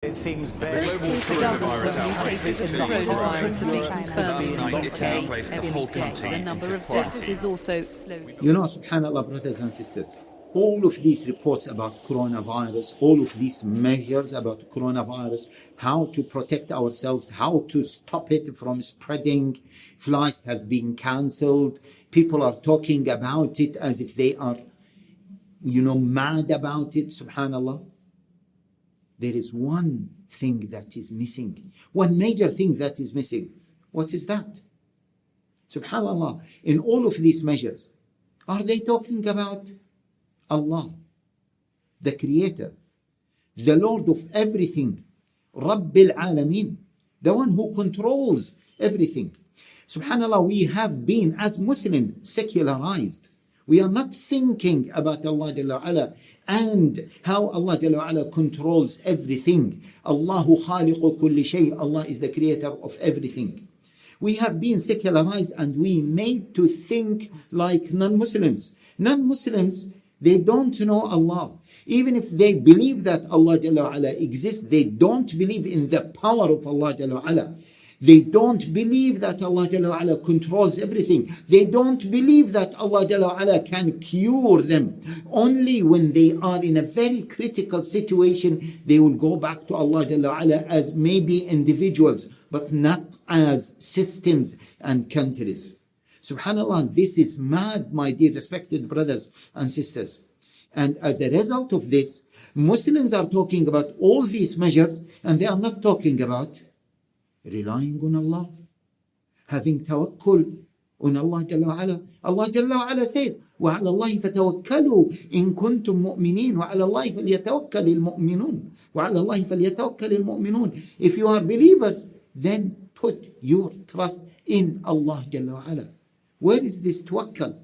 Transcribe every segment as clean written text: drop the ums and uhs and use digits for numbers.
It seems First case of dozens of new cases of coronavirus have been confirmed in the UK every day. The number of deaths is also slowly. You know, subhanAllah, brothers and sisters, all of these reports about coronavirus, all of these measures about coronavirus, how to protect ourselves, how to stop it from spreading, flights have been cancelled. People are talking about it as if they are, mad about it, subhanAllah. There is one thing that is missing, one major thing that is missing. What is that? SubhanAllah, in all of these measures, are they talking about Allah, the Creator, the Lord of everything, Rabbil Alameen, the one who controls everything? SubhanAllah, we have been, as Muslims, secularized. We are not thinking about Allah Jalla wa'ala and how Allah Jalla wa'ala controls everything. Allahu khaliqu kulli shay. Allah is the creator of everything. We have been secularized and we made to think like non-Muslims. Non-Muslims, they don't know Allah. Even if they believe that Allah Jalla wa'ala exists, they don't believe in the power of Allah Jalla wa'ala. They don't believe that Allah Jalla wa'ala controls everything. They don't believe that Allah Jalla wa'ala can cure them. Only when they are in a very critical situation, they will go back to Allah Jalla wa'ala as maybe individuals, but not as systems and countries. SubhanAllah, this is mad, my dear respected brothers and sisters. And as a result of this, Muslims are talking about all these measures and they are not talking about relying on Allah, having tawakkul on Allah Jalla wa'ala. Allah Jalla wa'ala says, وَعَلَى اللَّهِ فَتَوَكَّلُوا إِن كُنتُم مُؤْمِنِينَ وَعَلَى اللَّهِ فَلْيَتَوَكَّلِ الْمُؤْمِنُونَ وَعَلَى اللَّهِ فَلْيَتَوَكَّلِ الْمُؤْمِنُونَ. If you are believers, then put your trust in Allah Jalla wa'ala. Where is this tawakkul?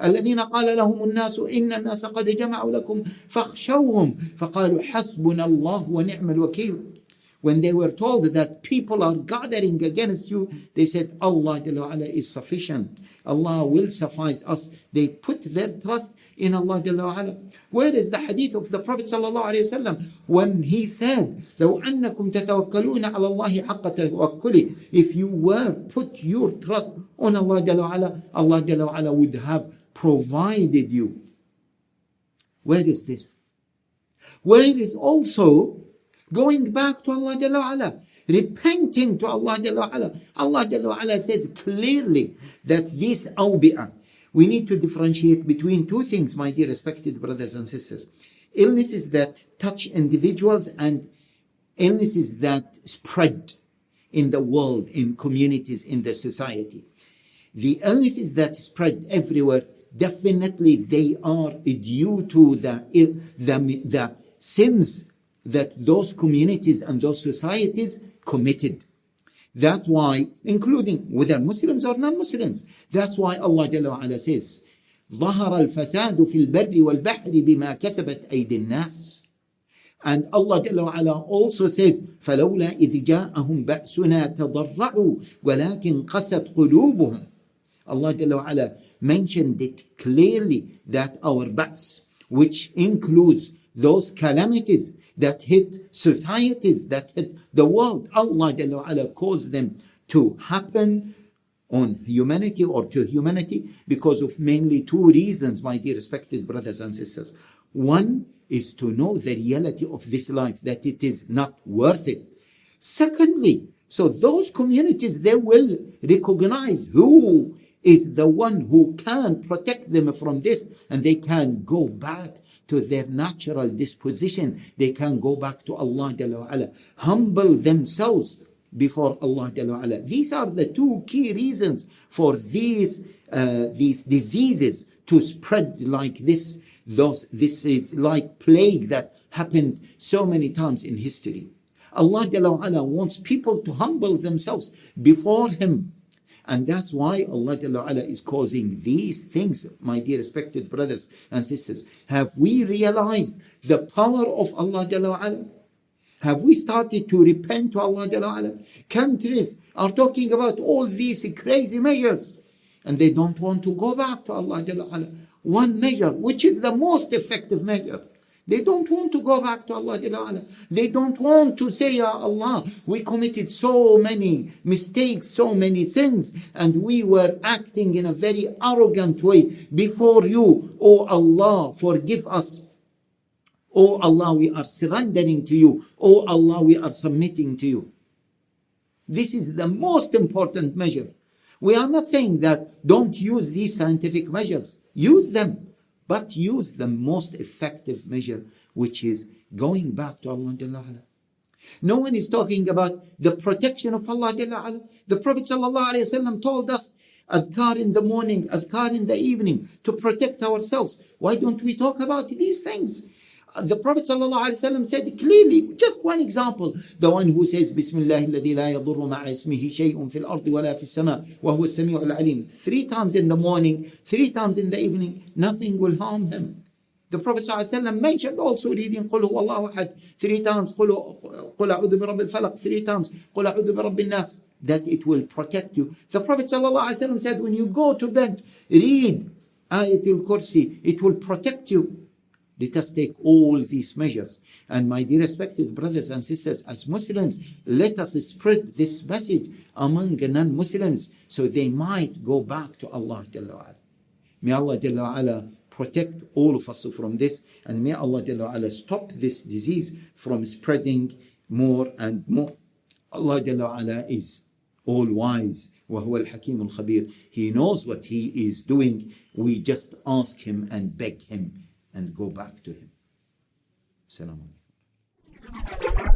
الذين قال لهم الناس إن الناس قد جمعوا لكم فاخشوهم فقالوا حسبنا الله ونعم الوكيل. When they were told that people are gathering against you, they said, Allah Jalla wa'ala is sufficient. Allah will suffice us. They put their trust in Allah Jalla wa'ala. Where is the hadith of the Prophet sallallahu alayhi wasallam when he said, لو أنكم تتوكلون على الله حق توكله. If you were put your trust on Allah Jalla wa'ala, Allah Jalla wa'ala would have provided you. Where is this? Where is also going back to Allah Jalla wa'ala, repenting to Allah Jalla wa'ala? Allah Jalla wa'ala says clearly that this awbi'ah, we need to differentiate between two things, my dear respected brothers and sisters. Illnesses that touch individuals and illnesses that spread in the world, in communities, in the society. The illnesses that spread everywhere, definitely they are due to the sins that those communities and those societies committed. That's why, including whether Muslims or non-Muslims, that's why Allah Jalla wa'ala says, ظهر الفساد في البر والبحر بما كسبت أيدي الناس. And Allah Jalla wa'ala also says, فلولا إذ جاءهم بأسنا تضرعوا ولكن قست قلوبهم. Allah Jalla wa'ala mentioned it clearly that our ba's, which includes those calamities that hit societies, that hit the world, Allah Jalla wa'ala caused them to happen on humanity or to humanity because of mainly two reasons, my dear respected brothers and sisters. One is to know the reality of this life, that it is not worth it. Secondly, so those communities, they will recognize who is the one who can protect them from this, and they can go back to their natural disposition. They can go back to Allah Jalla wa'ala, humble themselves before Allah Jalla wa'ala. These are the two key reasons for these diseases to spread like this. This is like plague that happened so many times in history. Allah Jalla wa'ala wants people to humble themselves before Him. And that's why Allah Jalla wa'ala is causing these things, my dear respected brothers and sisters. Have we realized the power of Allah Jalla wa'ala? Have we started to repent to Allah Jalla wa'ala? Countries are talking about all these crazy measures and they don't want to go back to Allah Jalla wa'ala. One measure, which is the most effective measure, They don't want to go back to Allah Jalla wa Ala. They don't want to say, Ya Allah, we committed so many mistakes, so many sins, and we were acting in a very arrogant way before you. Oh Allah, forgive us. Oh Allah, we are surrendering to you. Oh Allah, we are submitting to you. This is the most important measure. We are not saying that don't use these scientific measures. Use them. But use the most effective measure, which is going back to Allah Jalla wa Ala. No one is talking about the protection of Allah Jalla wa Ala. The Prophet Sallallahu Alaihi Wasallam told us adhkar in the morning, adhkar in the evening, to protect ourselves. Why don't we talk about these things? The Prophet ﷺ said clearly, just one example, the one who says Bismillah alladhi la yadurru ma'a ismihi shay'un fil ardi wa la fis sama wa huwa as-sami'ul alim. 3 times in the morning, 3 times in the evening, nothing will harm him. The Prophet ﷺ mentioned also reading Qul huwa Allahu ahad 3 times, Qul a'udhu bi rabbil falaq 3 times, Qul a'udhu bi rabbin nas, that it will protect you. The Prophet ﷺ said when you go to bed, read Ayatul Kursi, it will protect you. Let us take all these measures. And my dear respected brothers and sisters, as Muslims, let us spread this message among non-Muslims so they might go back to Allah Jalla wa Ala. May Allah Jalla wa Ala protect all of us from this, and may Allah Jalla wa Ala stop this disease from spreading more and more. Allah Jalla wa Ala is all wise. وَهُوَ الْحَكِيمُ الْخَبِيرُ. He knows what He is doing. We just ask Him and beg Him and go back to Him. Assalamu alaikum.